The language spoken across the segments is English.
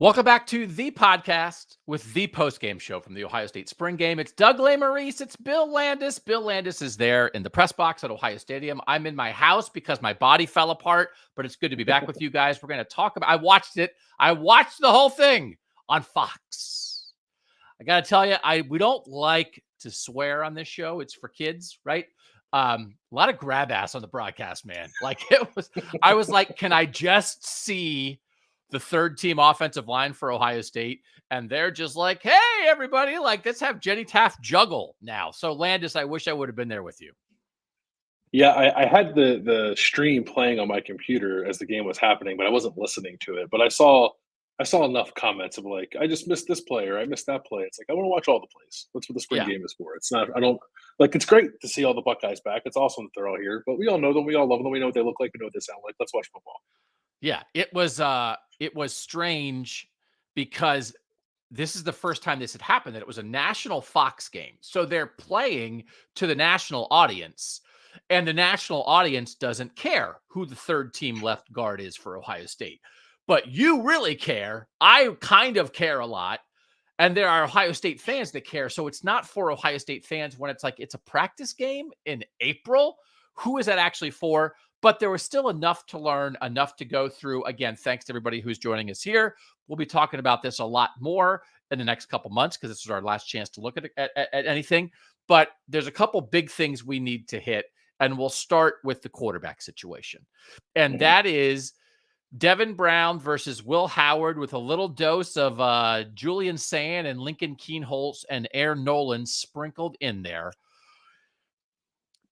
Welcome back to the podcast with the Postgame Show from the Ohio State Spring Game. It's Doug Lesmerises. It's Bill Landis. Bill Landis is there in the press box at Ohio Stadium. I'm in my house because my body fell apart, but it's good to be back with you guys. We're going to talk about. I watched it. I watched the whole thing on Fox. I got to tell you, we don't like to swear on this show. It's for kids, right? A lot of grab ass on the broadcast, man. I was like, can I just see the third team offensive line for Ohio State? And they're just like, hey, everybody, let's have Jenny Taft juggle now. So Landis, I wish I would have been there with you. Yeah, I had the stream playing on my computer as the game was happening, but I wasn't listening to it. But I saw enough comments of I just missed this play or I missed that play. It's I want to watch all the plays. That's what the spring game is for. It's not I don't it's great to see all the Buckeyes back. It's awesome that they're all here, but we all know them, we all love them, we know what they look like, we know what they sound like. Let's watch football. Yeah, it was strange because this is the first time this had happened, that it was a national Fox game. So they're playing to the national audience, and the national audience doesn't care who the third team left guard is for Ohio State. But you really care. I kind of care a lot. And there are Ohio State fans that care. So it's not for Ohio State fans when it's a practice game in April. Who is that actually for? But there was still enough to learn, enough to go through. Again, thanks to everybody who's joining us here. We'll be talking about this a lot more in the next couple months because this is our last chance to look at anything. But there's a couple big things we need to hit, and we'll start with the quarterback situation. And that is Devin Brown versus Will Howard with a little dose of Julian Sand and Lincoln Kienholz and Aaron Nolan sprinkled in there.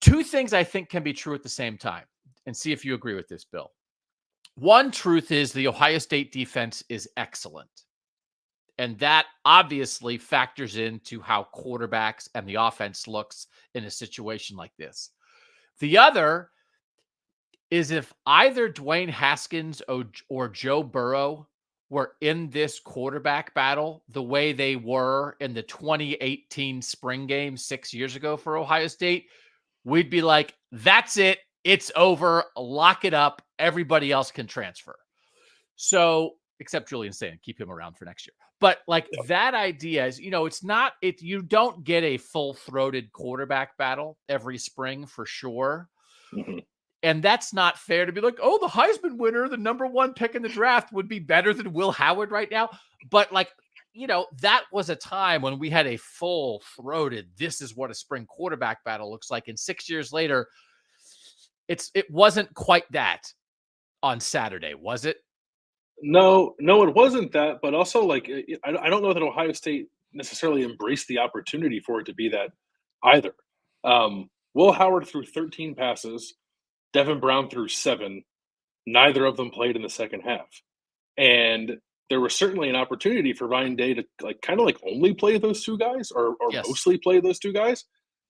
Two things I think can be true at the same time, and see if you agree with this, Bill. One truth is the Ohio State defense is excellent. And that obviously factors into how quarterbacks and the offense looks in a situation like this. The other is if either Dwayne Haskins or Joe Burrow were in this quarterback battle the way they were in the 2018 spring game 6 years ago for Ohio State, we'd be like, that's it. It's over. Lock it up. Everybody else can transfer. So, except Julian Sand, keep him around for next year. But that idea is, you don't get a full-throated quarterback battle every spring for sure. Mm-hmm. And that's not fair to be like, oh, the Heisman winner, the number one pick in the draft would be better than Will Howard right now. But that was a time when we had a full-throated, this is what a spring quarterback battle looks like. And 6 years later, it wasn't quite that on Saturday, was it? No, it wasn't that. But also, I don't know that Ohio State necessarily embraced the opportunity for it to be that either. Will Howard threw 13 passes. Devin Brown threw 7. Neither of them played in the second half. And there was certainly an opportunity for Ryan Day to only play those two guys or Yes. mostly play those two guys.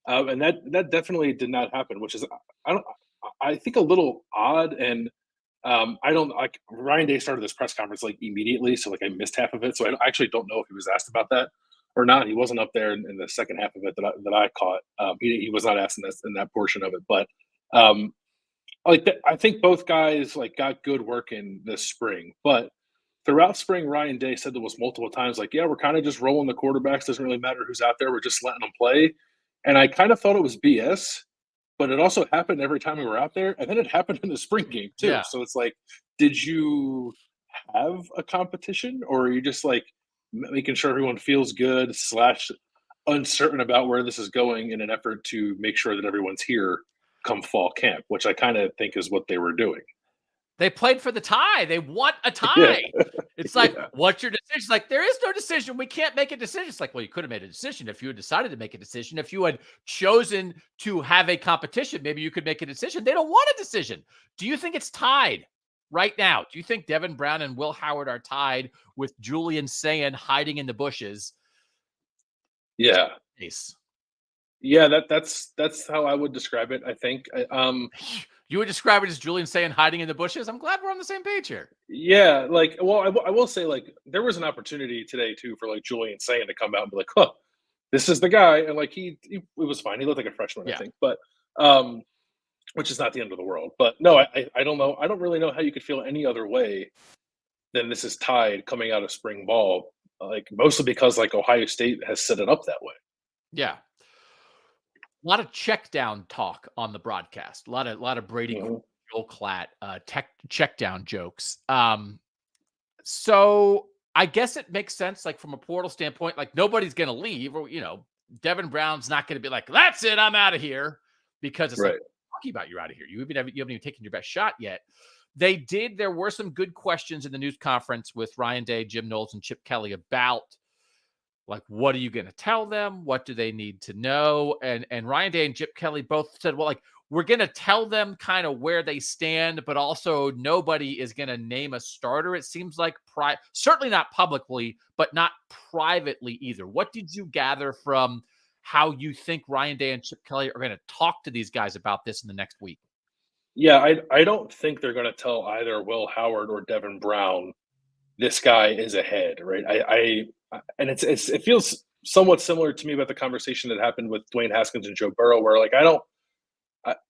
And that definitely did not happen, which is, I think, a little odd. And I don't like Ryan Day started this press conference immediately. So I missed half of it. So I actually don't know if he was asked about that or not. He wasn't up there in the second half of it that I caught. He was not asked in that portion of it, but I think both guys got good work in this spring, but throughout spring, Ryan Day said there was multiple times yeah, we're kind of just rolling the quarterbacks. Doesn't really matter who's out there. We're just letting them play. And I kind of thought it was BS, but it also happened every time we were out there. And then it happened in the spring game too. Yeah. So it's did you have a competition, or are you just making sure everyone feels good / uncertain about where this is going in an effort to make sure that everyone's here come fall camp, which I kind of think is what they were doing. They played for the tie. They want a tie. Yeah. It's what's your decision? It's there is no decision. We can't make a decision. It's well, you could have made a decision if you had decided to make a decision. If you had chosen to have a competition, maybe you could make a decision. They don't want a decision. Do you think it's tied right now? Do you think Devin Brown and Will Howard are tied with Julian Sand hiding in the bushes? Yeah. Nice. Yeah, that's how I would describe it, I think. You would describe it as Julian Sand hiding in the bushes? I'm glad we're on the same page here. Yeah, I will say, there was an opportunity today, too, for, Julian Sand to come out and be huh, this is the guy. And, it was fine. He looked like a freshman, I think. But, which is not the end of the world. But, no, I don't know. I don't really know how you could feel any other way then this is tied coming out of spring ball, like mostly because like Ohio State has set it up that way. Yeah. A lot of check down talk on the broadcast. A lot of Brady, Mhm. Joel Klatt, check down jokes. So I guess it makes sense, like from a portal standpoint, like nobody's going to leave, or Devin Brown's not going to be like, "That's it, I'm out of here," because it's like Right. talking about you're out of here. You haven't even taken your best shot yet. They did. There were some good questions in the news conference with Ryan Day, Jim Knowles, and Chip Kelly about like what are you going to tell them? What do they need to know? And Ryan Day and Chip Kelly both said, well, like we're going to tell them kind of where they stand, but also nobody is going to name a starter. It seems like certainly not publicly, but not privately either. What did you gather from how you think Ryan Day and Chip Kelly are going to talk to these guys about this in the next week? Yeah, I don't think they're going to tell either Will Howard or Devin Brown this guy is ahead, right? And it feels somewhat similar to me about the conversation that happened with Dwayne Haskins and Joe Burrow, where like I don't,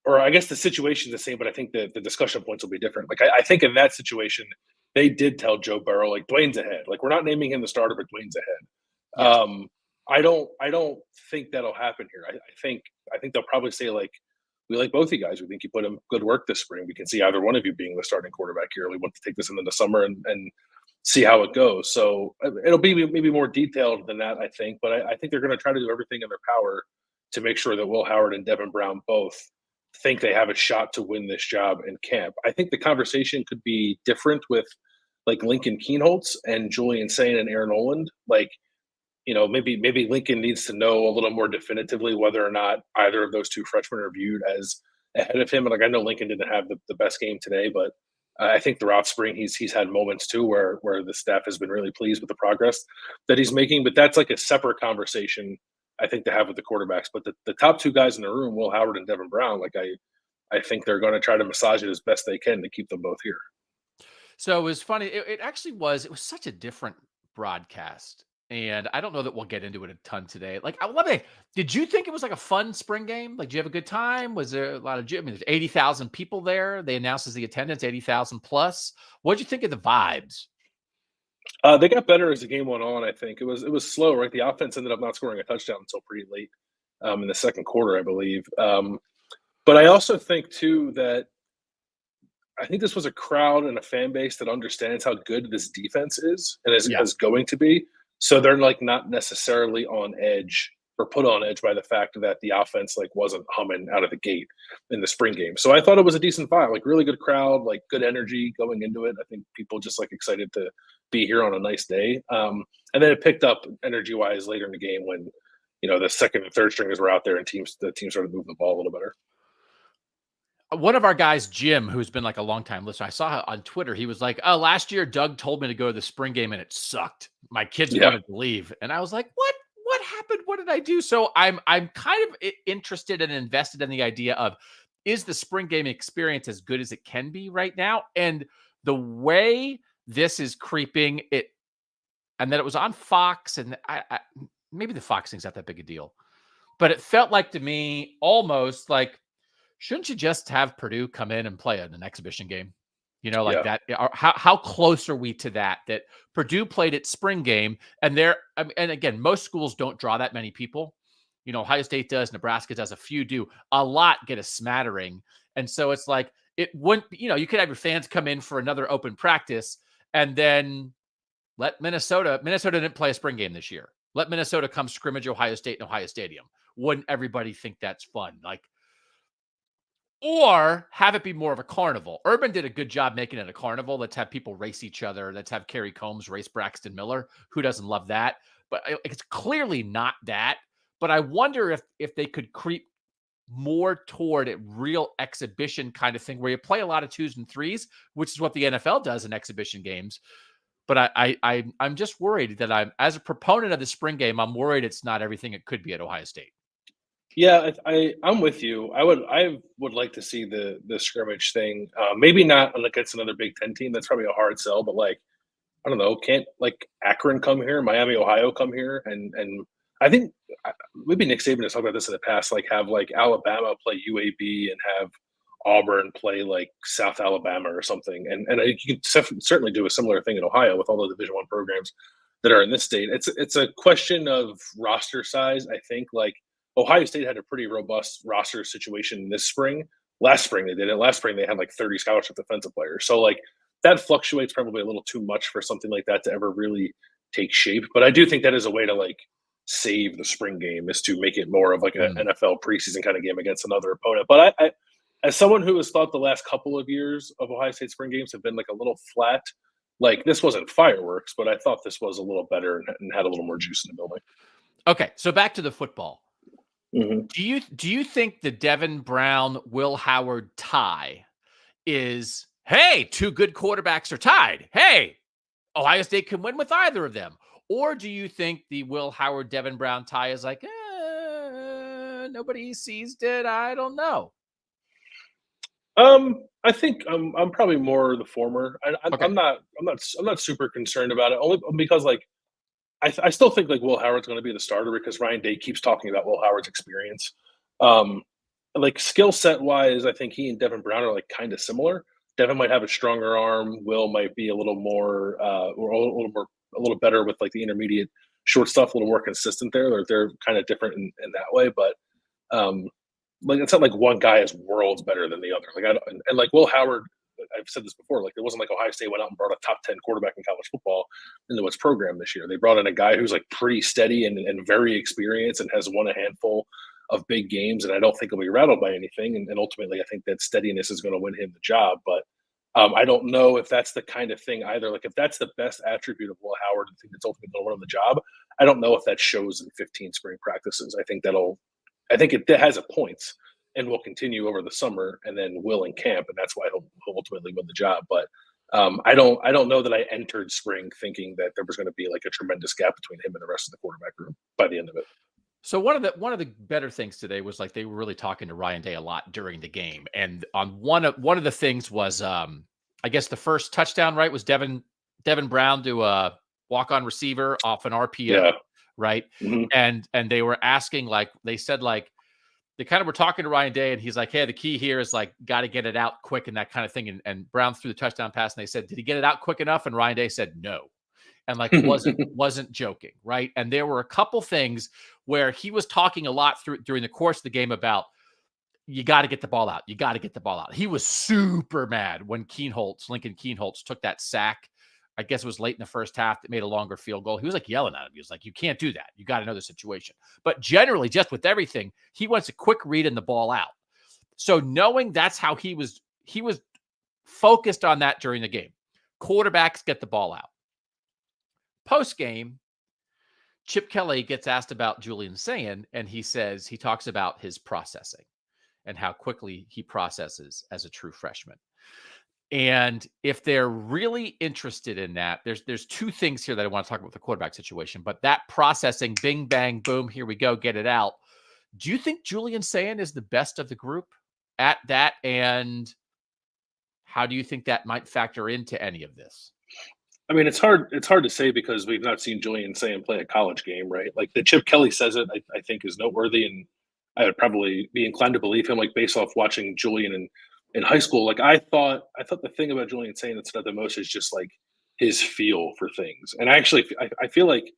or I guess the situation's the same, but I think the discussion points will be different. Like I think in that situation, they did tell Joe Burrow like Dwayne's ahead. Like we're not naming him the starter, but Dwayne's ahead. Yes. I don't think that'll happen here. I think they'll probably say like we like both of you guys. We think you put in good work this spring. We can see either one of you being the starting quarterback here. We want to take this into the summer and see how it goes. So it'll be maybe more detailed than that, I think. But I think they're going to try to do everything in their power to make sure that Will Howard and Devin Brown both think they have a shot to win this job in camp. I think the conversation could be different with like Lincoln Keenholz and Julian Sain and Aaron Oland. Like, maybe Lincoln needs to know a little more definitively whether or not either of those two freshmen are viewed as ahead of him. And like I know Lincoln didn't have the best game today, but I think throughout spring he's had moments too where the staff has been really pleased with the progress that he's making. But that's like a separate conversation I think to have with the quarterbacks. But the top two guys in the room, Will Howard and Devin Brown, like I think they're going to try to massage it as best they can to keep them both here. So it was funny. It was such a different broadcast. And I don't know that we'll get into it a ton today. Like, did you think it was like a fun spring game? Like, did you have a good time? Was there a lot of, I mean, there's 80,000 people there. They announced as the attendance, 80,000 plus. What did you think of the vibes? They got better as the game went on. I think it was slow, right? The offense ended up not scoring a touchdown until pretty late in the second quarter, I believe. But I also think too that I think this was a crowd and a fan base that understands how good this defense is and Yeah. is going to be. So they're like not necessarily on edge or put on edge by the fact that the offense like wasn't humming out of the gate in the spring game. So I thought it was a decent vibe, like really good crowd, like good energy going into it. I think people just like excited to be here on a nice day. And then it picked up energy wise later in the game when the second and third stringers were out there and the team started moving the ball a little better. One of our guys, Jim, who's been like a long time listener, I saw on Twitter, he was like, "Oh, last year Doug told me to go to the spring game and it sucked. My kids Yeah. wanted to leave." And I was like, "What? What happened? What did I do?" So I'm kind of interested and invested in the idea of, is the spring game experience as good as it can be right now? And the way this is creeping it, and that it was on Fox, and maybe the Fox thing's not that big a deal, but it felt like to me almost like, shouldn't you just have Purdue come in and play an exhibition game? Like Yeah. that. How close are we to that? That Purdue played its spring game, and and again, most schools don't draw that many people. Ohio State does, Nebraska does, a few do, a lot get a smattering, and so it's like it wouldn't. You could have your fans come in for another open practice, and then let Minnesota. Minnesota didn't play a spring game this year. Let Minnesota come scrimmage Ohio State in Ohio Stadium. Wouldn't everybody think that's fun? Like, or have it be more of a carnival. Urban did a good job making it a carnival. Let's have people race each other. Let's have Kerry Combs race Braxton Miller. Who doesn't love that? But it's clearly not that. But I wonder if they could creep more toward a real exhibition kind of thing where you play a lot of 2s and 3s, which is what the NFL does in exhibition games. But I'm just worried that as a proponent of the spring game, I'm worried it's not everything it could be at Ohio State. Yeah, I'm with you. I would like to see the scrimmage thing. Maybe not against another Big Ten team. That's probably a hard sell. But like, I don't know, can't like Akron come here, Miami, Ohio come here, and I think maybe Nick Saban has talked about this in the past. Like have like Alabama play UAB and have Auburn play like South Alabama or something, and you can certainly do a similar thing in Ohio with all the Division I programs that are in this state. It's a question of roster size. I think like Ohio State had a pretty robust roster situation this spring. Last spring they did it. Last spring they had like 30 scholarship defensive players. So like that fluctuates probably a little too much for something like that to ever really take shape. But I do think that is a way to like save the spring game, is to make it more of like an NFL preseason kind of game against another opponent. But I as someone who has thought the last couple of years of Ohio State spring games have been like a little flat, like this wasn't fireworks, but I thought this was a little better and had a little more juice in the building. Okay, so back to the football. Do you think the Devin Brown Will Howard tie is, hey, two good quarterbacks are tied, hey, Ohio State can win with either of them? Or do you think the Will Howard Devin Brown tie is like, nobody seized it, I don't know? I think I'm probably more the former. Okay. I'm not super concerned about it, only because like I still think like Will Howard's going to be the starter because Ryan Day keeps talking about Will Howard's experience. Like skill set wise, I think he and Devin Brown are like kind of similar. Devin might have a stronger arm. Will might be a little more, or a little better with like the intermediate short stuff, a little more consistent there. They're kind of different in that way, but like it's not like one guy is worlds better than the other. Like and like Will Howard, I've said this before, like it wasn't like Ohio State went out and brought a top 10 quarterback in college football into its program this year. They brought in a guy who's like pretty steady and very experienced and has won a handful of big games. And I don't think he'll be rattled by anything. And ultimately, I think that steadiness is going to win him the job. But I don't know if that's the kind of thing either. Like if that's the best attribute of Will Howard, the thing that's ultimately going to win him the job, I don't know if that shows in 15 spring practices. I think it has a points and will continue over the summer and then will in camp. And that's why he'll ultimately win the job. But I don't know that I entered spring thinking that there was going to be like a tremendous gap between him and the rest of the quarterback room by the end of it. So one of the better things today was like they were really talking to Ryan Day a lot during the game. And on one of the things was I guess the first touchdown, right, was Devin Brown to a walk-on receiver off an RPO, right? And they were asking, like, they said, like, they kind of were talking to Ryan Day, and he's like, hey, the key here is like, got to get it out quick and that kind of thing. And Brown threw the touchdown pass, and they said, did he get it out quick enough? And Ryan Day said, no. And like, wasn't joking. Right. And there were a couple things where he was talking a lot during the course of the game about, you got to get the ball out. You got to get the ball out. He was super mad when Lincoln Kienholz took that sack. I guess it was late in the first half that made a longer field goal. He was like yelling at him. He was like, you can't do that. You got to know the situation. But generally, just with everything, he wants a quick read and the ball out. So knowing that's how he was focused on that during the game. Quarterbacks get the ball out. Post game, Chip Kelly gets asked about Julian Sayin, and he talks about his processing and how quickly he processes as a true freshman. And if they're really interested in that, there's two things here that I want to talk about the quarterback situation. But that processing, bing, bang, boom, here we go, get it out. Do you think Julian Sayin is the best of the group at that? And how do you think that might factor into any of this? I mean, it's hard to say because we've not seen Julian Sayin play a college game, right? Like the Chip Kelly says it, I think is noteworthy, and I would probably be inclined to believe him, like based off watching Julian in high school. Like I thought the thing about Julian Sayin that stood out the most is just like his feel for things. And I feel like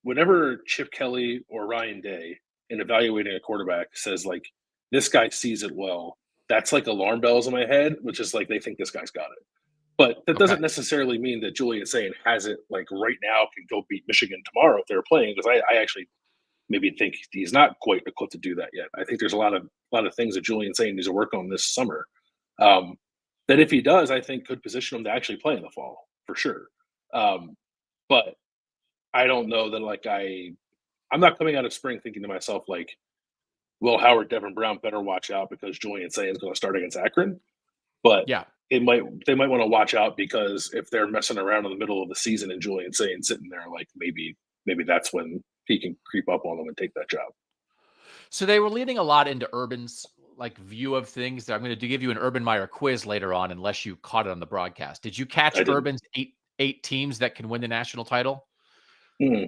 whenever Chip Kelly or Ryan Day in evaluating a quarterback says like this guy sees it well, that's like alarm bells in my head, which is like they think this guy's got it. But that doesn't necessarily mean that Julian Sayin has it like right now, can go beat Michigan tomorrow if they're playing, because I actually maybe think he's not quite equipped to do that yet. I think there's a lot of things that Julian Sayin needs to work on this summer. That if he does, I think could position him to actually play in the fall for sure. But I don't know that like I'm not coming out of spring thinking to myself like, Will Howard, Devin Brown better watch out because Julian Sayin is going to start against Akron. But yeah, they might want to watch out because if they're messing around in the middle of the season and Julian Sayin sitting there, like maybe that's when he can creep up on them and take that job. So they were leaning a lot into Urban's like view of things. I'm going to give you an Urban Meyer quiz later on, unless you caught it on the broadcast. Did you catch Urban's eight teams that can win the national title?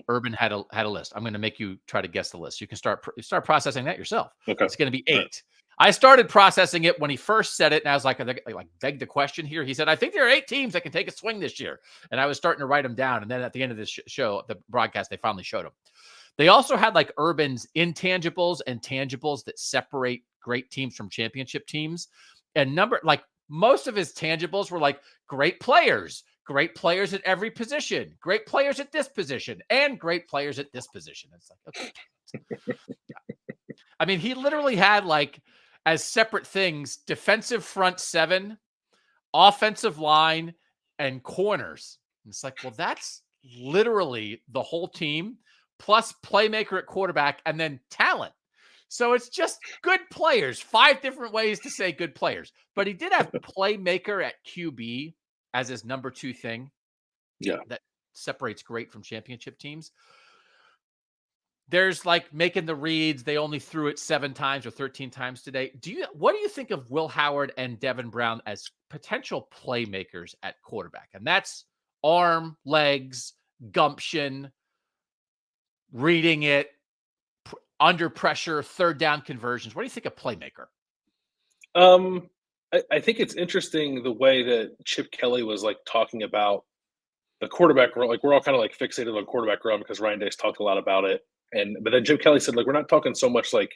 Urban had a list. I'm going to make you try to guess the list. You can start processing that yourself. Okay. It's going to be 8. I started processing it when he first said it, and I was like beg the question here. He said, I think there are 8 teams that can take a swing this year. And I was starting to write them down. And then at the end of this show, the broadcast, they finally showed them. They also had like Urban's intangibles and tangibles that separate great teams from championship teams. And most of his tangibles were like great players at every position, great players at this position, and great players at this position. It's like, okay. I mean, he literally had like as separate things, defensive front 7, offensive line, and corners. And it's like, well, that's literally the whole team plus playmaker at quarterback and then talent. So it's just good players, 5 different ways to say good players. But he did have playmaker at QB as his number 2 thing. Yeah. That separates great from championship teams. There's like making the reads. They only threw it 7 times or 13 times today. What do you think of Will Howard and Devin Brown as potential playmakers at quarterback? And that's arm, legs, gumption, reading it, under pressure, third down conversions. What do you think of playmaker? I think it's interesting the way that Chip Kelly was like talking about the quarterback role. Like we're all kind of like fixated on quarterback role because Ryan Day's talked a lot about it. But then Chip Kelly said, like, we're not talking so much like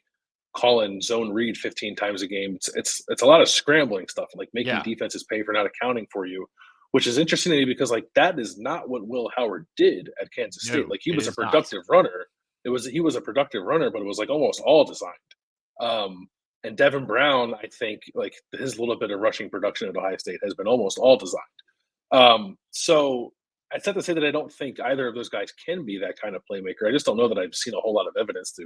calling zone read 15 times a game. It's a lot of scrambling stuff, like making defenses pay for not accounting for you, which is interesting to me because like that is not what Will Howard did at Kansas State. Like he was a productive runner. He was a productive runner, but it was like almost all designed. And Devin Brown, I think like his little bit of rushing production at Ohio State has been almost all designed. So it's not to say that I don't think either of those guys can be that kind of playmaker. I just don't know that I've seen a whole lot of evidence to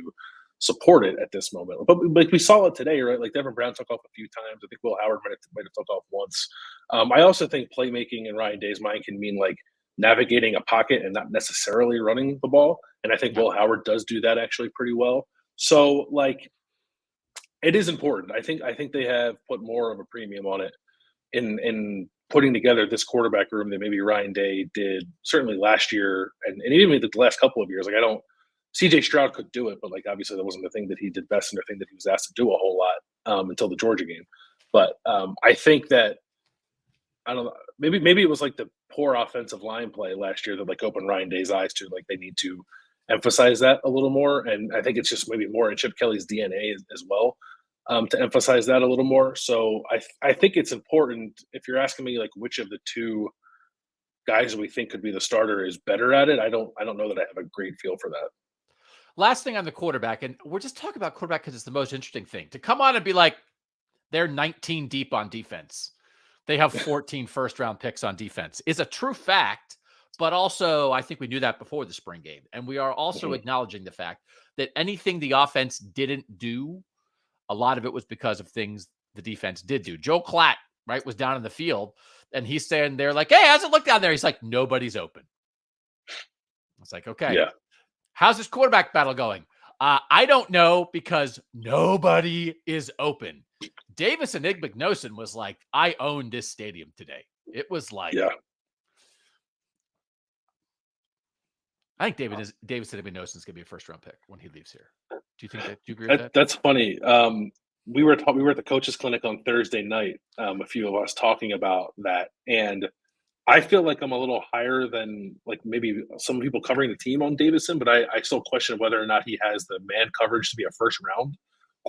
support it at this moment. But like we saw it today, right? Like Devin Brown took off a few times. I think Will Howard might have took off once. I also think playmaking in Ryan Day's mind can mean like navigating a pocket and not necessarily running the ball. And I think Will Howard does do that actually pretty well. So like it is important. I think they have put more of a premium on it in putting together this quarterback room that maybe Ryan Day did certainly last year and even the last couple of years. Like CJ Stroud could do it, but like obviously that wasn't the thing that he did best and the thing that he was asked to do a whole lot until the Georgia game. But I think that I don't know, maybe it was like the poor offensive line play last year that like opened Ryan Day's eyes to like they need to emphasize that a little more. And I think it's just maybe more in Chip Kelly's DNA as well. To emphasize that a little more. So I think it's important if you're asking me like which of the 2 guys we think could be the starter is better at it. I don't know that I have a great feel for that. Last thing on the quarterback, and we're just talking about quarterback because it's the most interesting thing to come on and be like, they're 19 deep on defense. They have 14 first-round picks on defense is a true fact, but also I think we knew that before the spring game. And we are also acknowledging the fact that anything the offense didn't do, a lot of it was because of things the defense did do. Joe Klatt, right, was down in the field, and he's standing there like, hey, how's it look down there? He's like, nobody's open. It's like, okay. Yeah. How's this quarterback battle going? I don't know because nobody is open. Davis and Igbinosun was like, I own this stadium today. It was like, I think Davis and Igbinosun is going to be a first-round pick when he leaves here. Do you think that? Do you agree with that? That's funny. We were at the coaches clinic on Thursday night. A few of us talking about that, and I feel like I'm a little higher than like maybe some people covering the team on Davison, but I still question whether or not he has the man coverage to be a first-round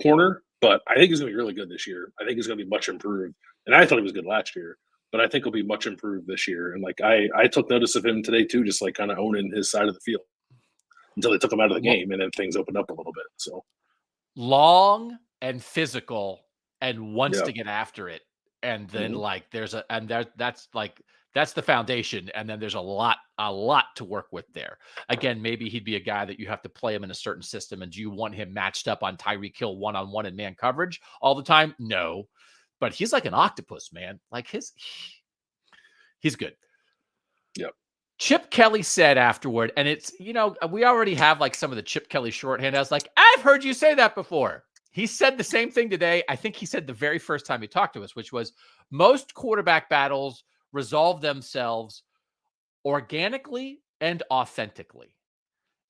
corner. But I think he's going to be really good this year. I think he's going to be much improved, and I thought he was good last year, but I think he'll be much improved this year. And like I took notice of him today too, just like kind of owning his side of the field until they took him out of the game, and then things opened up a little bit. So long and physical and wants to get after it. And then like that's the foundation. And then there's a lot to work with there. Again, maybe he'd be a guy that you have to play him in a certain system. And do you want him matched up on Tyreek Hill one-on-one in man coverage all the time? No, but he's like an octopus, man. Like he's good. Yep. Chip Kelly said afterward, and it's, we already have like some of the Chip Kelly shorthand. I was like, I've heard you say that before. He said the same thing today. I think he said the very first time he talked to us, which was most quarterback battles resolve themselves organically and authentically.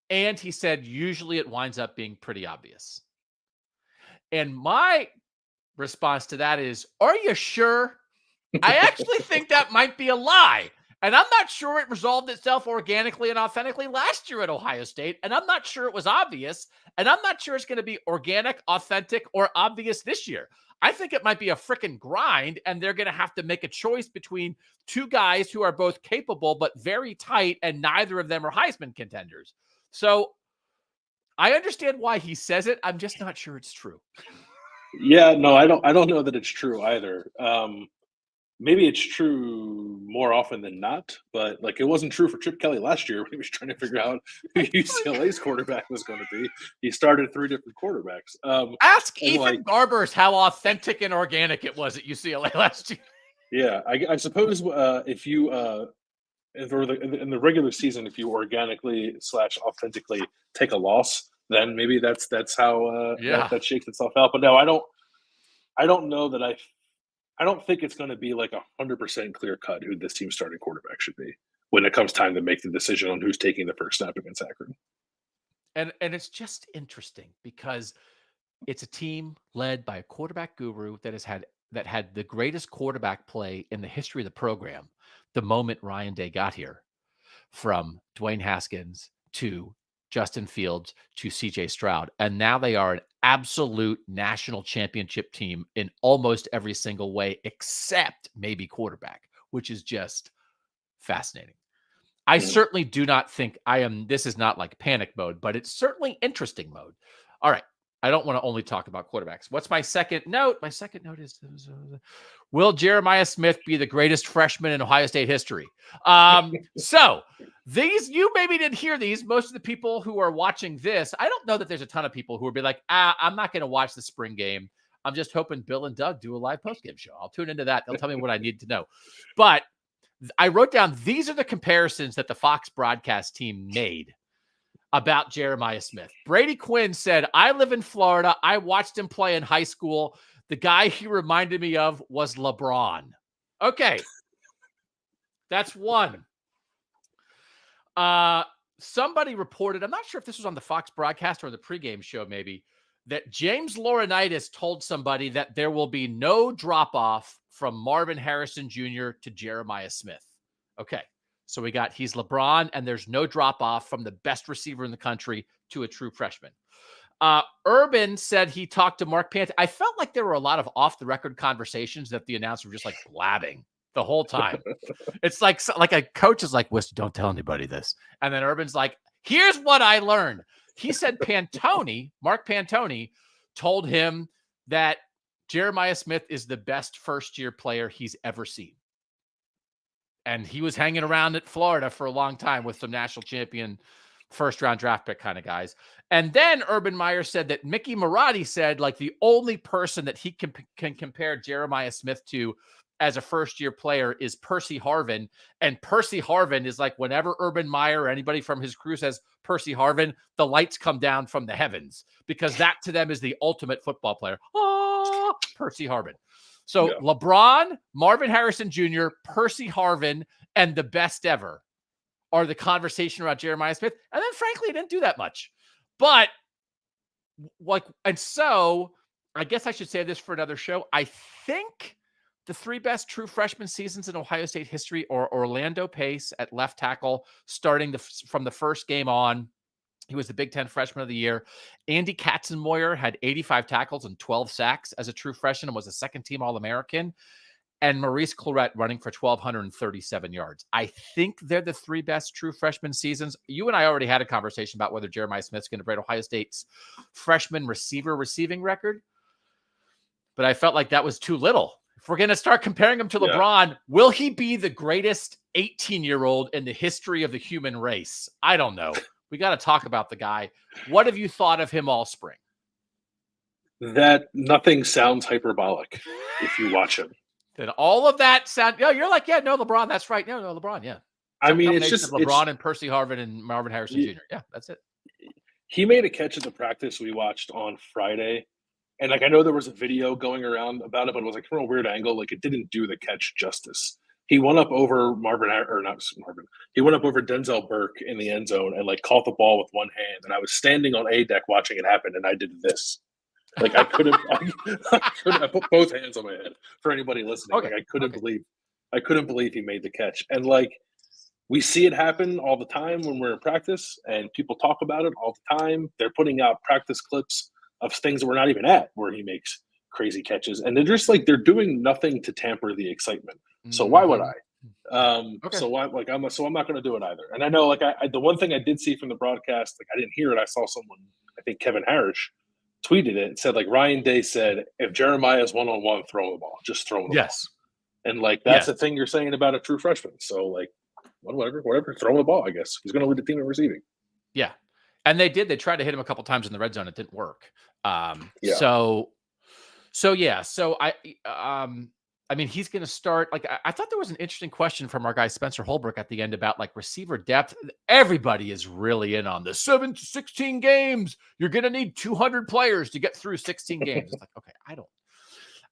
And he said, usually it winds up being pretty obvious. And my response to that is, are you sure? I actually think that might be a lie. And I'm not sure it resolved itself organically and authentically last year at Ohio State. And I'm not sure it was obvious. And I'm not sure it's going to be organic, authentic, or obvious this year. I think it might be a freaking grind, and they're going to have to make a choice between two guys who are both capable but very tight, and neither of them are Heisman contenders. So I understand why he says it. I'm just not sure it's true. Yeah, no, I don't know that it's true either. Maybe it's true more often than not, but like it wasn't true for Chip Kelly last year when he was trying to figure out who UCLA's quarterback was going to be. He started 3 different quarterbacks. Ask Ethan Garbers how authentic and organic it was at UCLA last year. Yeah, I suppose if you in the regular season, if you organically / authentically take a loss, then maybe that's how that shakes itself out. But no, I don't know that I don't think it's going to be like 100% clear cut who this team's starting quarterback should be when it comes time to make the decision on who's taking the first snap against Akron. And it's just interesting because it's a team led by a quarterback guru that had the greatest quarterback play in the history of the program the moment Ryan Day got here, from Dwayne Haskins to Justin Fields to CJ Stroud. And now they are an absolute national championship team in almost every single way, except maybe quarterback, which is just fascinating. I certainly do not think this is not like panic mode, but it's certainly interesting mode. All right. I don't want to only talk about quarterbacks. What's my second note? My second note is, will Jeremiah Smith be the greatest freshman in Ohio State history? So these, you maybe didn't hear these. Most of the people who are watching this, I don't know that there's a ton of people who would be like, I'm not going to watch the spring game. I'm just hoping Bill and Doug do a live postgame show. I'll tune into that. They'll tell me what I need to know. But I wrote down, these are the comparisons that the Fox broadcast team made about Jeremiah Smith. Brady Quinn said, I live in Florida. I watched him play in high school. The guy he reminded me of was LeBron. Okay. That's one. Somebody reported, I'm not sure if this was on the Fox broadcast or the pregame show maybe, that James Laurinaitis told somebody that there will be no drop-off from Marvin Harrison Jr. to Jeremiah Smith. Okay. So we got, he's LeBron, and there's no drop-off from the best receiver in the country to a true freshman. Urban said he talked to Mark Pant. I felt like there were a lot of off-the-record conversations that the announcer was just like blabbing the whole time. It's like a coach is like, don't tell anybody this. And then Urban's like, here's what I learned. He said Mark Pantoni told him that Jeremiah Smith is the best first-year player he's ever seen. And he was hanging around at Florida for a long time with some national champion first-round draft pick kind of guys. And then Urban Meyer said that Mickey Marotti said, like, the only person that he can compare Jeremiah Smith to as a first-year player is Percy Harvin. And Percy Harvin is like, whenever Urban Meyer or anybody from his crew says Percy Harvin, the lights come down from the heavens, because that to them is the ultimate football player. Oh, Percy Harvin. So yeah. LeBron, Marvin Harrison Jr., Percy Harvin, and the best ever are the conversation about Jeremiah Smith. And then, frankly, it didn't do that much. But, and so I guess I should say this for another show. I think the 3 best true freshman seasons in Ohio State history are Orlando Pace at left tackle, starting from the first game on. He was the Big Ten Freshman of the Year. Andy Katzenmoyer had 85 tackles and 12 sacks as a true freshman and was a second-team All-American. And Maurice Clarett running for 1,237 yards. I think they're the 3 best true freshman seasons. You and I already had a conversation about whether Jeremiah Smith's going to break Ohio State's freshman receiver receiving record. But I felt like that was too little. If we're going to start comparing him to LeBron, will he be the greatest 18-year-old in the history of the human race? I don't know. We got to talk about the guy. What have you thought of him all spring? That nothing sounds hyperbolic if you watch him. Then all of that sound, you're like, no, LeBron, that's right. No, LeBron, yeah. I mean, it's just LeBron and Percy Harvin and Marvin Harrison Jr. Yeah, that's it. He made a catch at the practice we watched on Friday. And like, I know there was a video going around about it, but it was like from a weird angle. Like, it didn't do the catch justice. He went up over He went up over Denzel Burke in the end zone and like caught the ball with one hand. And I was standing on A deck watching it happen, and I did this. Like I couldn't, I put both hands on my head for anybody listening. Okay. Like I couldn't believe he made the catch. And like we see it happen all the time when we're in practice, and people talk about it all the time. They're putting out practice clips of things that we're not even at where he makes crazy catches, and they're just like they're doing nothing to tamper the excitement. So why would Mhm. I? Okay. So why like I'm not going to do it either. And I know like I the one thing I did see from the broadcast, like I didn't hear it. I saw someone, I think Kevin Harris, tweeted it. It said like Ryan Day said, if Jeremiah's 1-on-1, throw the ball, just throw the ball. Yes. And like that's Yes. the thing you're saying about a true freshman. So like whatever, throw the ball. I guess he's going to lead the team in receiving. Yeah. And they did. They tried to hit him a couple times in the red zone. It didn't work. Yeah. So yeah. So I mean, he's going to start. Like, I thought there was an interesting question from our guy Spencer Holbrook at the end about like receiver depth. Everybody is really in on this. 16 games. You're going to need 200 players to get through 16 games. It's like, okay,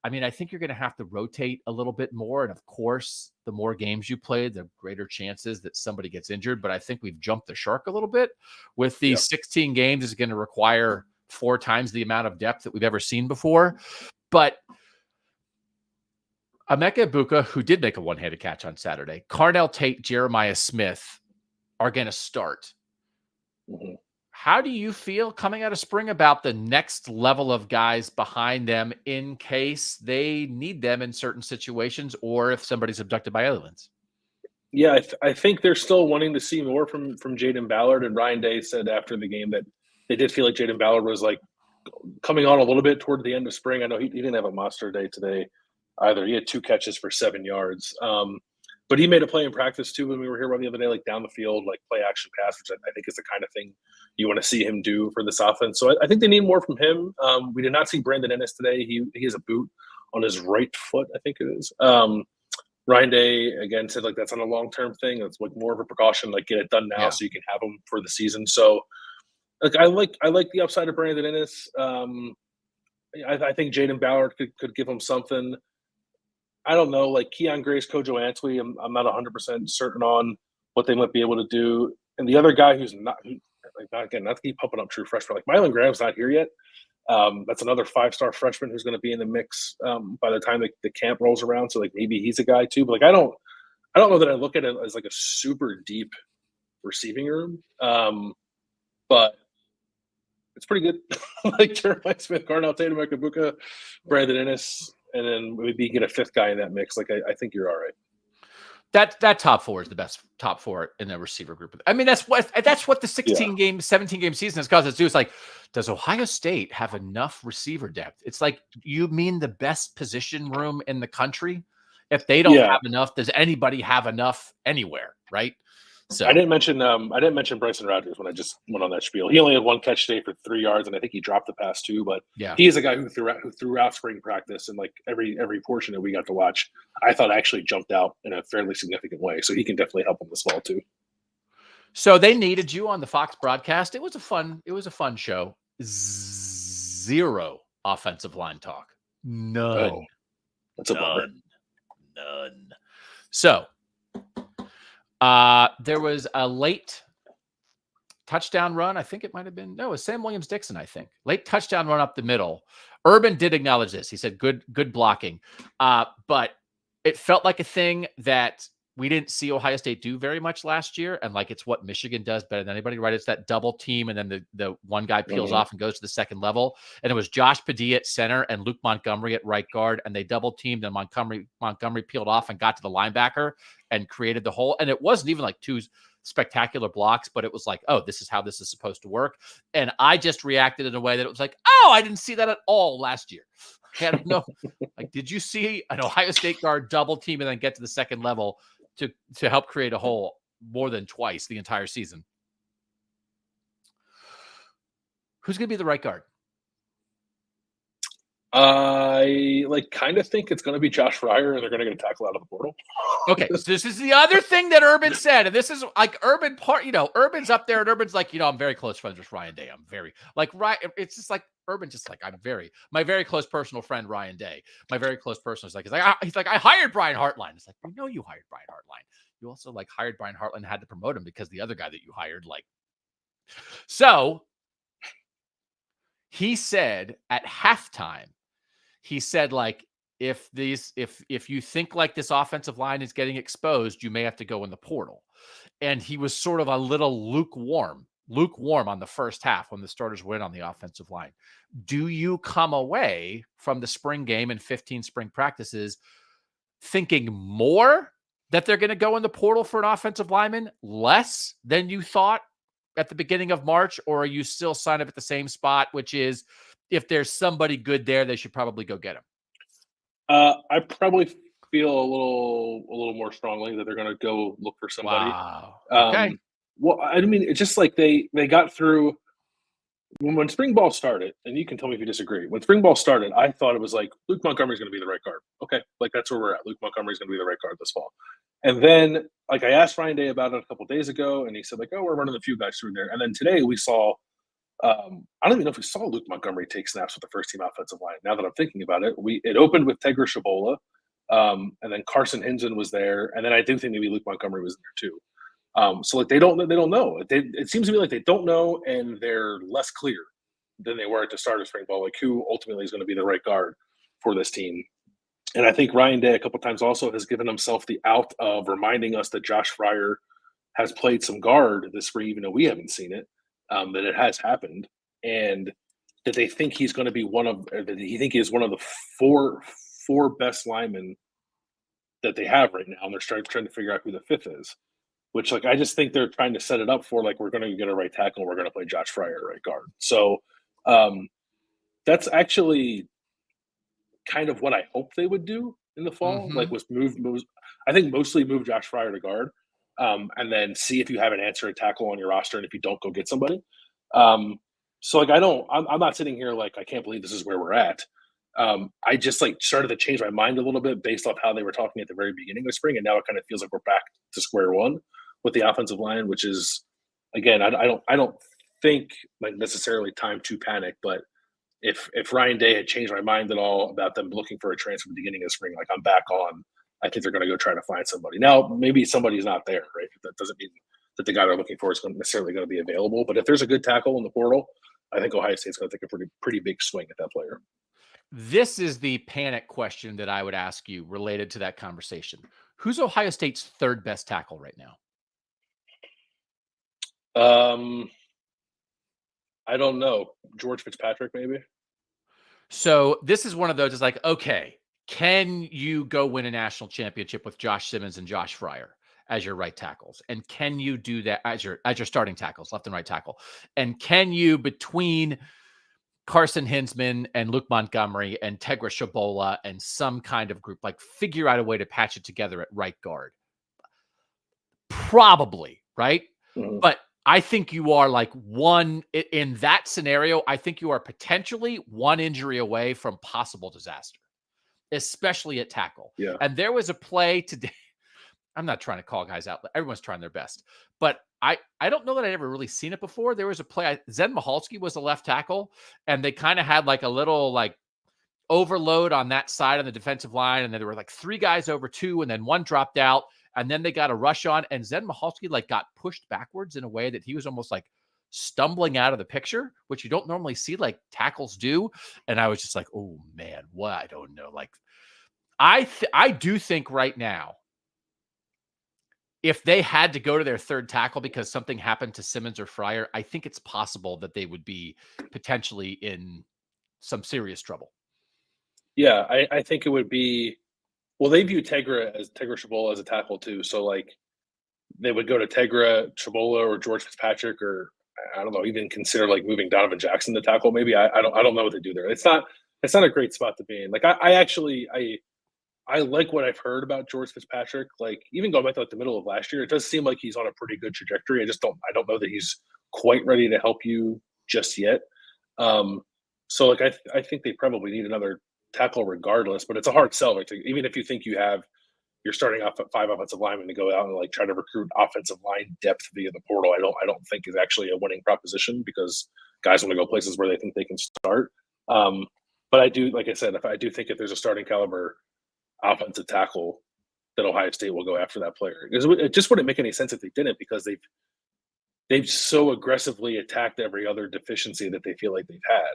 I mean, I think you're going to have to rotate a little bit more. And of course, the more games you play, the greater chances that somebody gets injured. But I think we've jumped the shark a little bit with these 16 games is going to require 4 times the amount of depth that we've ever seen before. But Emeka Egbuka, who did make a one-handed catch on Saturday, Carnell Tate, Jeremiah Smith are going to start. Mm-hmm. How do you feel coming out of spring about the next level of guys behind them in case they need them in certain situations or if somebody's abducted by aliens? Yeah, I think they're still wanting to see more from Jaden Ballard. And Ryan Day said after the game that they did feel like Jaden Ballard was like coming on a little bit toward the end of spring. I know he didn't have a monster day today either. He had 2 catches for 7 yards. But he made a play in practice too when we were here the other day, like down the field, like play action pass, which I think is the kind of thing you want to see him do for this offense. So I think they need more from him. We did not see Brandon Ennis today. He has a boot on his right foot, I think it is. Ryan Day again said like that's on a long-term thing. It's like more of a precaution, like get it done now so you can have him for the season. So like I like the upside of Brandon Ennis. I think Jaden Ballard could give him something. I don't know, like Keon Grace, Kojo Antwi, I'm not 100% certain on what they might be able to do. And the other guy who's not to keep pumping up true freshmen, like Mylan Graham's not here yet. That's another 5-star freshman who's going to be in the mix by the time the camp rolls around. So like maybe he's a guy too. But like I don't know that I look at it as like a super deep receiving room. But it's pretty good. Like Jeremiah Smith, Carnell Tate, Emeka Egbuka, Brandon Ennis, and then maybe get a 5th guy in that mix. Like I think you're all right. That top 4 is the best top 4 in the receiver group. I mean, that's what the 17 game season has caused us to do. It's like, does Ohio State have enough receiver depth? It's like, you mean the best position room in the country? If they don't have enough, does anybody have enough anywhere? Right. So I didn't mention Bryson Rodgers when I just went on that spiel. He only had 1 catch today for 3 yards, and I think he dropped the pass too. But he is a guy who throughout spring practice and like every portion that we got to watch, I thought actually jumped out in a fairly significant way. So he can definitely help them this fall too. So they needed you on the Fox broadcast. It was a fun show. 0 offensive line talk. None. Oh, that's a bummer. None. So there was a late touchdown run. I think it might have been, it was Sam Williams-Dixon, I think. Late touchdown run up the middle. Urban did acknowledge this. He said, good blocking. But it felt like a thing that we didn't see Ohio State do very much last year. And like, it's what Michigan does better than anybody, right? It's that double team. And then the one guy peels off and goes to the second level. And it was Josh Padilla at center and Luke Montgomery at right guard. And they double teamed and Montgomery peeled off and got to the linebacker and created the hole. And it wasn't even like 2 spectacular blocks, but it was like, oh, this is how this is supposed to work. And I just reacted in a way that it was like, oh, I didn't see that at all last year. I don't know. Like, did you see an Ohio State guard double team and then get to the second level to help create a hole more than twice the entire season? Who's going to be the right guard? I kind of think it's going to be Josh Fryer, and they're going to get a tackle out of the portal. Okay, so this is the other thing that Urban said, and this is like Urban part. Urban's up there, and Urban's like, I'm very close friends with Ryan Day. I'm very it's just like Urban, just like my very close personal friend Ryan Day. My very close person is like, he's like, I hired Brian Hartline. It's like, we know you hired Brian Hartline. You also hired Brian Hartline and had to promote him because the other guy that you hired so. He said at halftime, he said, like, if you think like this offensive line is getting exposed, you may have to go in the portal. And he was sort of a little lukewarm on the first half when the starters went on the offensive line. Do you come away from the spring game and 15 spring practices thinking more that they're going to go in the portal for an offensive lineman, less than you thought at the beginning of March? Or are you still signed up at the same spot, which is if there's somebody good there, they should probably go get him? I probably feel a little more strongly that they're going to go look for somebody. Wow. Okay. Well, I mean, it's just like they got through when spring ball started, and you can tell me if you disagree. When spring ball started, I thought it was like Luke Montgomery's going to be the right guard. Okay, like that's where we're at. Luke Montgomery's going to be the right guard this fall. And then, like I asked Ryan Day about it a couple days ago, and he said like, "Oh, we're running a few guys through there." And then today we saw. I don't even know if we saw Luke Montgomery take snaps with the first team offensive line. Now that I'm thinking about it, it opened with Tegra Shabola, and then Carson Hinton was there, and then I do think maybe Luke Montgomery was there too. So like they don't know. It seems to me like they don't know, and they're less clear than they were at the start of spring ball. Like who ultimately is going to be the right guard for this team. And I think Ryan Day a couple times also has given himself the out of reminding us that Josh Fryer has played some guard this spring, even though we haven't seen it. That it has happened, and that they think he's going to be that he think he is one of the four best linemen that they have right now, and they're trying to figure out who the fifth is. Which, like, I just think they're trying to set it up for like we're going to get a right tackle, and we're going to play Josh Fryer right guard. So that's actually kind of what I hoped they would do in the fall. Mm-hmm. Like was I think mostly move Josh Fryer to guard. And then see if you have an answer at tackle on your roster, and if you don't, go get somebody. So like I'm not sitting here like I can't believe this is where we're at. I just like started to change my mind a little bit based off how they were talking at the very beginning of spring, and now it kind of feels like we're back to square one with the offensive line, which is again I don't think like necessarily time to panic, but if Ryan Day had changed my mind at all about them looking for a transfer at the beginning of spring, like I'm back on. I think they're going to go try to find somebody. Now, maybe somebody's not there, right? That doesn't mean that the guy they're looking for is necessarily going to be available. But if there's a good tackle in the portal, I think Ohio State's going to take a pretty big swing at that player. This is the panic question that I would ask you related to that conversation. Who's Ohio State's third best tackle right now? I don't know. George Fitzpatrick, maybe. So this is one of those. It's like, okay, can you go win a national championship with Josh Simmons and Josh Fryer as your right tackles? And can you do that as your starting tackles, left and right tackle? And can you, between Carson Hinsman and Luke Montgomery and Tegra Shabola and some kind of group, like figure out a way to patch it together at right guard? Probably, right? Mm-hmm. But I think you are like one in that scenario. I think you are potentially one injury away from possible disaster, especially at tackle. Yeah. And there was a play today. I'm not trying to call guys out. Everyone's trying their best, but I don't know that I'd ever really seen it before. There was a play. Zen Michalski was the left tackle, and they kind of had like a little like overload on that side on the defensive line. And then there were like three guys over two, and then one dropped out. And then they got a rush on, and Zen Michalski like got pushed backwards in a way that he was almost like stumbling out of the picture, which you don't normally see like tackles do. And I was just like, oh man, what? I don't know. Like I do think right now, if they had to go to their third tackle because something happened to Simmons or Fryer, I think it's possible that they would be potentially in some serious trouble. Yeah, I think it would be. Well, they view Tegra Shabola as a tackle too. So like they would go to Tegra Shabola or George Fitzpatrick, or I don't know, even consider like moving Donovan Jackson to tackle. Maybe I don't know what they do there. It's not a great spot to be in. Like I actually like what I've heard about George Fitzpatrick. Like even going back to like the middle of last year, it does seem like he's on a pretty good trajectory. I don't know that he's quite ready to help you just yet. So like I think they probably need another tackle regardless, but it's a hard sell. Like even if you think you're starting off at 5 offensive linemen to go out and like try to recruit offensive line depth via the portal, I don't think is actually a winning proposition because guys want to go places where they think they can start. But I do, like I said, I do think if there's a starting caliber offensive tackle, that Ohio State will go after that player. It just wouldn't make any sense if they didn't, because they've so aggressively attacked every other deficiency that they feel like they've had.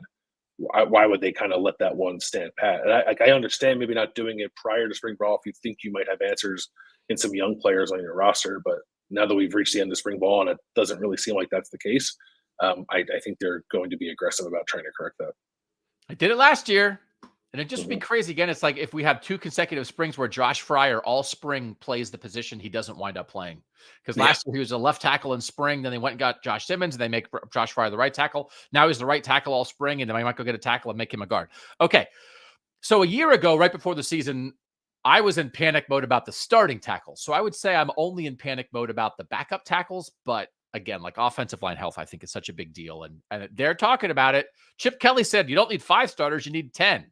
why would they kind of let that one stand pat? And I understand maybe not doing it prior to spring ball if you think you might have answers in some young players on your roster, but now that we've reached the end of spring ball and it doesn't really seem like that's the case, I think they're going to be aggressive about trying to correct that. I did it last year. And it just would be Mhm. crazy again. It's like if we have 2 consecutive springs where Josh Fryer all spring plays the position he doesn't wind up playing. Because Yeah. last year he was a left tackle in spring, then they went and got Josh Simmons, and they make Josh Fryer the right tackle. Now he's the right tackle all spring, and then I might go get a tackle and make him a guard. Okay. So a year ago, right before the season, I was in panic mode about the starting tackles. So I would say I'm only in panic mode about the backup tackles, but again, like offensive line health, I think is such a big deal. And they're talking about it. Chip Kelly said, you don't need 5 starters, you need 10.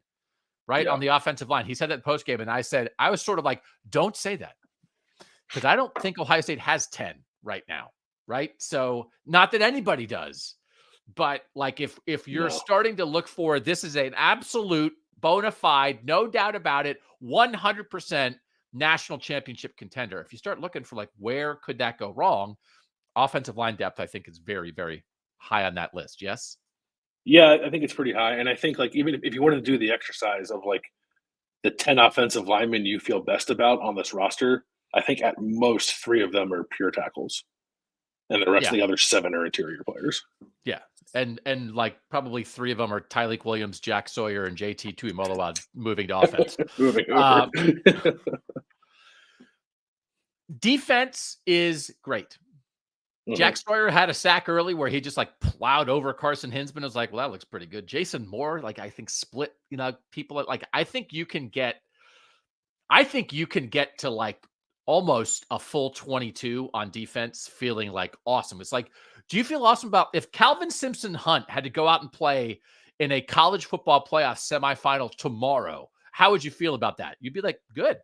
Right, Yeah. on the offensive line. He said that in postgame, and I said, I was sort of like, don't say that. Because I don't think Ohio State has 10 right now. Right. So not that anybody does. But like if you're No. starting to look for this is an absolute bona fide, no doubt about it, 100% national championship contender. If you start looking for like where could that go wrong, offensive line depth, I think is very, very high on that list. Yes. Yeah, I think it's pretty high. And I think like even if you wanted to do the exercise of like the 10 offensive linemen you feel best about on this roster, I think at most 3 of them are pure tackles. And the rest Yeah. of the other 7 are interior players. Yeah. And like probably 3 of them are Tyleek Williams, Jack Sawyer, and JT Tuimoloau moving to offense. Moving over. Defense is great. Jack Sawyer had a sack early where he just like plowed over Carson Hinsman. I was like, well, that looks pretty good. Jason Moore, like I think split, people like I think you can get to like almost a full 22 on defense feeling like awesome. It's like, do you feel awesome about if Calvin Simpson Hunt had to go out and play in a college football playoff semifinal tomorrow? How would you feel about that? You'd be like, good.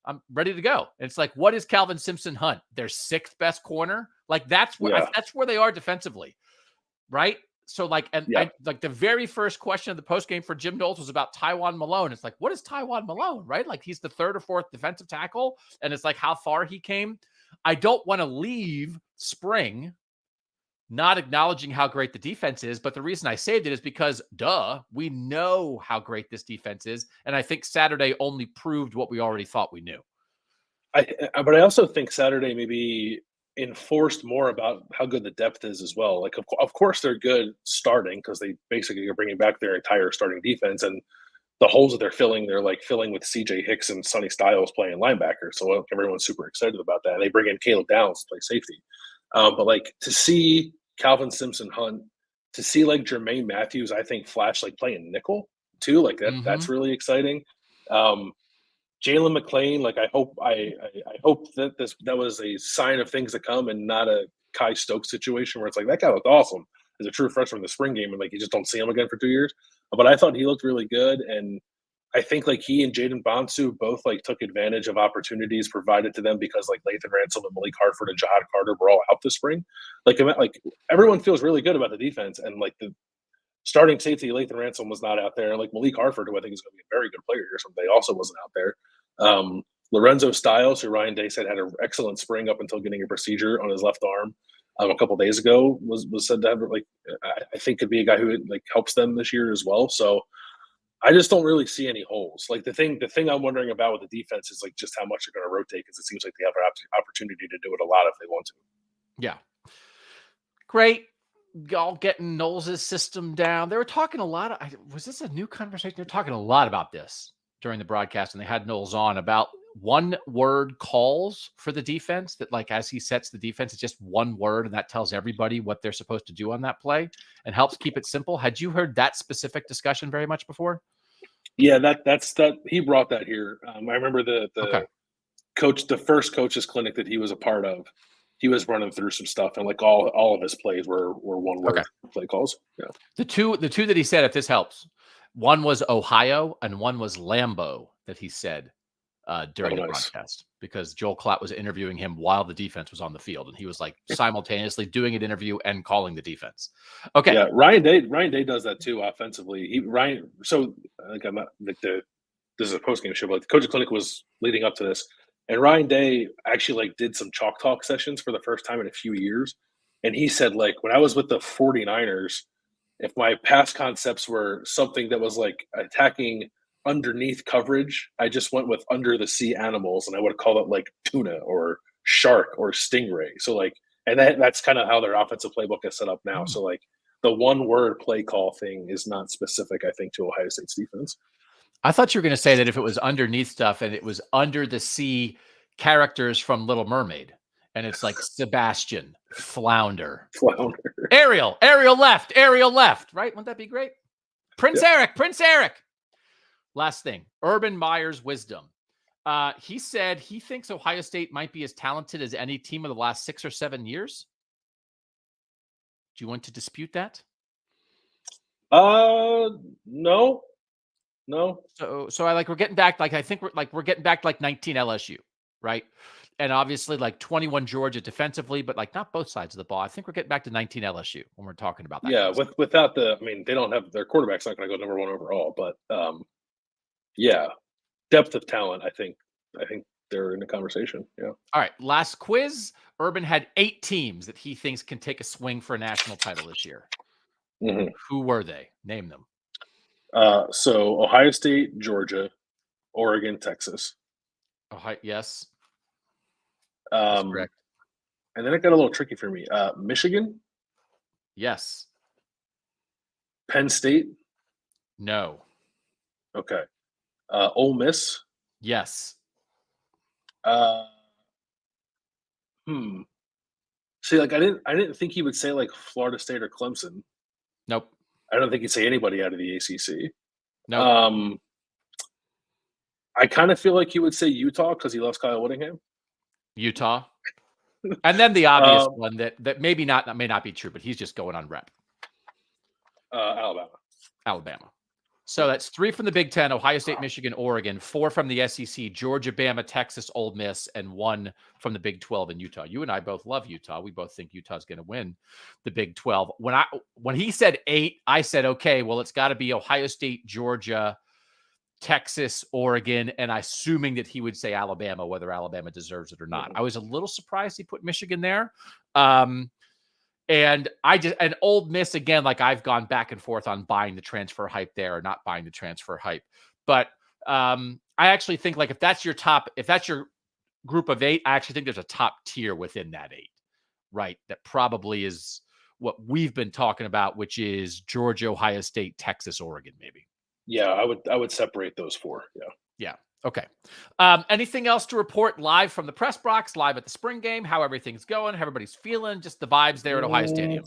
I'm ready to go. And it's like, what is Calvin Simpson Hunt? Their 6th best corner? Like that's where they are defensively. Right. So like, and I like the very first question of the postgame for Jim Knowles was about Tywan Malone. It's like, what is Tywan Malone? Right. Like he's the 3rd or 4th defensive tackle. And it's like how far he came. I don't want to leave spring not acknowledging how great the defense is. But the reason I saved it is because we know how great this defense is. And I think Saturday only proved what we already thought we knew. But I also think Saturday maybe enforced more about how good the depth is as well. Like, of course, they're good starting because they basically are bringing back their entire starting defense, and the holes that they're like filling with C.J. Hicks and Sonny Styles playing linebacker. So everyone's super excited about that. And they bring in Caleb Downs to play safety. But like to see Calvin Simpson Hunt, to see like Jermaine Matthews, I think flash like playing nickel too. Like that's really exciting. Jalen McClain, like I hope that was a sign of things to come and not a Kai Stokes situation where it's like that guy looked awesome as a true freshman in the spring game and like you just don't see him again for 2 years. But I thought he looked really good, and I think like he and Jaden Bonsu both like took advantage of opportunities provided to them because like Lathan Ransom and Malik Hartford and Jahad Carter were all out this spring. Like everyone feels really good about the defense, and like the starting safety Lathan Ransom was not out there. Like Malik Hartford, who I think is going to be a very good player here someday, also wasn't out there. Lorenzo Styles, who Ryan Day said had an excellent spring up until getting a procedure on his left arm a couple days ago, was said to have like I think could be a guy who like helps them this year as well. So I just don't really see any holes. Like the thing I'm wondering about with the defense is like just how much they're going to rotate because it seems like they have an opportunity to do it a lot if they want to. Yeah. Great. Y'all getting Knowles' system down. They were talking a lot. Was this a new conversation? They're talking a lot about this during the broadcast, and they had Knowles on about one-word calls for the defense that, like, as he sets the defense, it's just one word, and that tells everybody what they're supposed to do on that play and helps keep it simple. Had you heard that specific discussion very much before? Yeah, that's he brought that here. I remember the coach, the first coach's clinic that he was a part of. He was running through some stuff, and like all of his plays were one word play calls. Yeah, the two that he said, if this helps, one was Ohio and one was Lambeau that he said during the broadcast, because Joel Klatt was interviewing him while the defense was on the field, and he was like simultaneously doing an interview and calling the defense. Okay, yeah, Ryan Day does that too offensively. So like I'm not like this is a post game show, but the coach's clinic was leading up to this. And Ryan Day actually like did some chalk talk sessions for the first time in a few years. And he said, like, when I was with the 49ers, if my past concepts were something that was like attacking underneath coverage, I just went with under the sea animals, and I would call it like tuna or shark or stingray. So like, and that's kind of how their offensive playbook is set up now. Hmm. So like, the one word play call thing is not specific, I think, to Ohio State's defense. I thought you were going to say that if it was underneath stuff and it was under the sea characters from Little Mermaid, and it's like Sebastian, Flounder, Flounder. Ariel left, right? Wouldn't that be great? Prince Eric. Last thing, Urban Meyer's wisdom. He said he thinks Ohio State might be as talented as any team of the last 6 or 7 years. Do you want to dispute that? No. So I like we're getting back like I think we're getting back to like 19 LSU, right? And obviously like 21 Georgia defensively, but like not both sides of the ball. I think we're getting back to 19 LSU when we're talking about that. Yeah, without the, I mean, they don't have their quarterback's not going to go number one overall, but yeah, depth of talent. I think they're in the conversation. Yeah. All right, last quiz. Urban had 8 teams that he thinks can take a swing for a national title this year. Mm-hmm. Who were they? Name them. So Ohio State, Georgia, Oregon, Texas. Ohio, yes. That's correct. And then it got a little tricky for me. Michigan, Yes. Penn State. No. Okay. Ole Miss. Yes. See, like I didn't think he would say like Florida State or Clemson. Nope. I don't think he'd say anybody out of the ACC. Nope. I kind of feel like he would say Utah because he loves Kyle Whittingham. Utah. And then the obvious one that may not be true, but he's just going on rep. Alabama. So that's 3 from the Big Ten: Ohio State, Michigan, Oregon. 4 from the SEC: Georgia, Bama, Texas, Ole Miss, and 1 from the Big 12 in Utah. You and I both love Utah. We both think Utah's going to win the Big 12. When he said 8, I said, okay, well, it's got to be Ohio State, Georgia, Texas, Oregon, and assuming that he would say Alabama, whether Alabama deserves it or not. I was a little surprised he put Michigan there. And Ole Miss, again, like I've gone back and forth on buying the transfer hype there or not buying the transfer hype. But I actually think like if that's your group of 8, I actually think there's a top tier within that 8, right? That probably is what we've been talking about, which is Georgia, Ohio State, Texas, Oregon, maybe. Yeah, I would separate those 4. Yeah. Yeah. Okay. Anything else to report live from the press box, live at the spring game? How everything's going? How everybody's feeling? Just the vibes there at Ohio Stadium.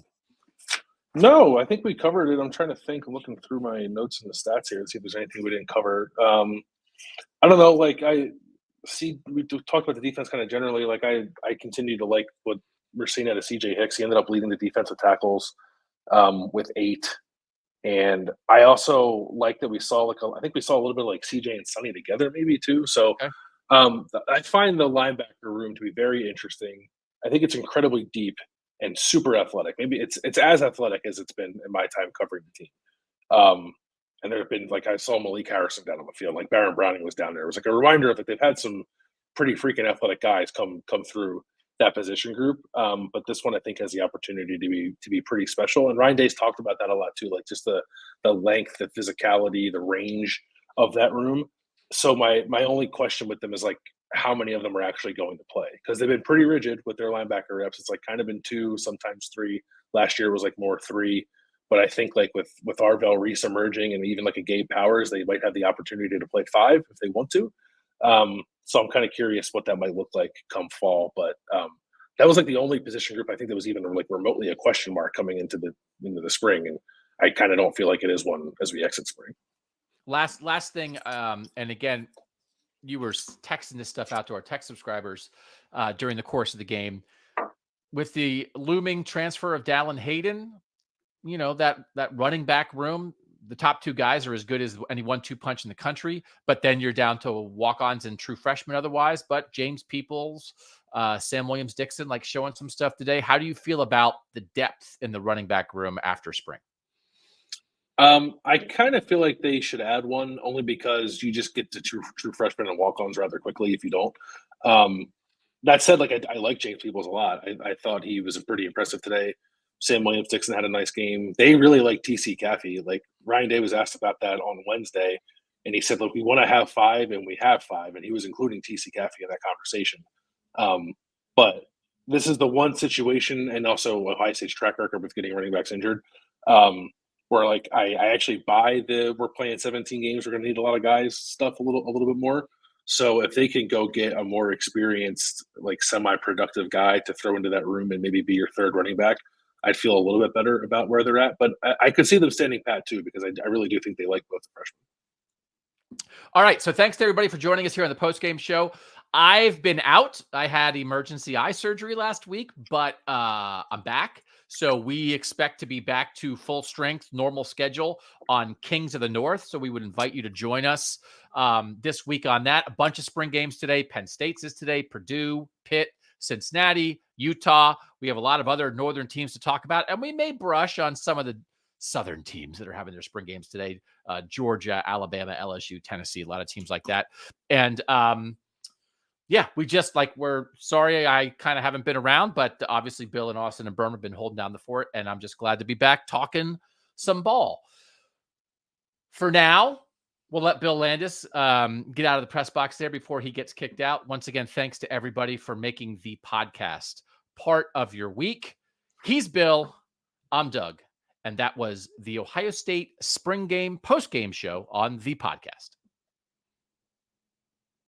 No, I think we covered it. I'm trying to think, looking through my notes and the stats here to see if there's anything we didn't cover. I don't know. Like we talked about the defense kind of generally. Like I continue to like what we're seeing out of CJ Hicks. He ended up leading the defensive tackles with 8. And I also like that we saw I think we saw a little bit of like CJ and Sonny together maybe too. So Okay. I find the linebacker room to be very interesting. I think it's incredibly deep and super athletic. Maybe it's as athletic as it's been in my time covering the team. And there have been, like, I saw Malik Harrison down on the field, like Baron Browning was down there. It was like a reminder of it. They've had some pretty freaking athletic guys come through that position group. But this one I think has the opportunity to be pretty special. And Ryan Day's talked about that a lot too, like just the length, the physicality, the range of that room. So my only question with them is like how many of them are actually going to play, because they've been pretty rigid with their linebacker reps. It's like kind of been 2, sometimes 3. Last year was like more 3. But I think like with Arvell Reese emerging and even like a Gabe Powers, they might have the opportunity to play 5 if they want to. So I'm kind of curious what that might look like come fall. But that was like the only position group I think that was even like remotely a question mark coming into the spring. And I kind of don't feel like it is one as we exit spring. Last thing, and again, you were texting this stuff out to our tech subscribers during the course of the game. With the looming transfer of Dallin Hayden, you know, that running back room, the top 2 guys are as good as any 1-2 punch in the country, but then you're down to walk-ons and true freshmen otherwise. But James Peoples, Sam Williams-Dixon, like showing some stuff today. How do you feel about the depth in the running back room after spring? I kind of feel like they should add one, only because you just get to true freshmen and walk-ons rather quickly if you don't. That said, like I like James Peoples a lot. I thought he was pretty impressive today. Sam Williams-Dixon had a nice game. They really like TC Caffey. Like Ryan Day was asked about that on Wednesday, and he said, "Look, we want to have 5, and we have 5," and he was including TC Caffey in that conversation. But this is the one situation, and also Ohio State's track record with getting running backs injured, where like I actually buy the we're playing 17 games, we're going to need a lot of guys stuff a little bit more. So if they can go get a more experienced, like semi-productive guy to throw into that room and maybe be your third running back, I'd feel a little bit better about where they're at. But I could see them standing pat too, because I really do think they like both the freshmen. All right. So thanks to everybody for joining us here on the Postgame Show. I've been out. I had emergency eye surgery last week, but I'm back. So we expect to be back to full strength, normal schedule on Kings of the North. So we would invite you to join us this week on that. A bunch of spring games today. Penn State's is today, Purdue, Pitt, Cincinnati, Utah. We have a lot of other northern teams to talk about, and we may brush on some of the southern teams that are having their spring games today. Georgia, Alabama, LSU, Tennessee, a lot of teams like that. And yeah, we're sorry I kind of haven't been around, but obviously Bill and Austin and Berman have been holding down the fort, and I'm just glad to be back talking some ball. For now, we'll let Bill Landis get out of the press box there before he gets kicked out. Once again, thanks to everybody for making the podcast part of your week. He's Bill. I'm Doug. And that was the Ohio State Spring Game Postgame Show on the podcast.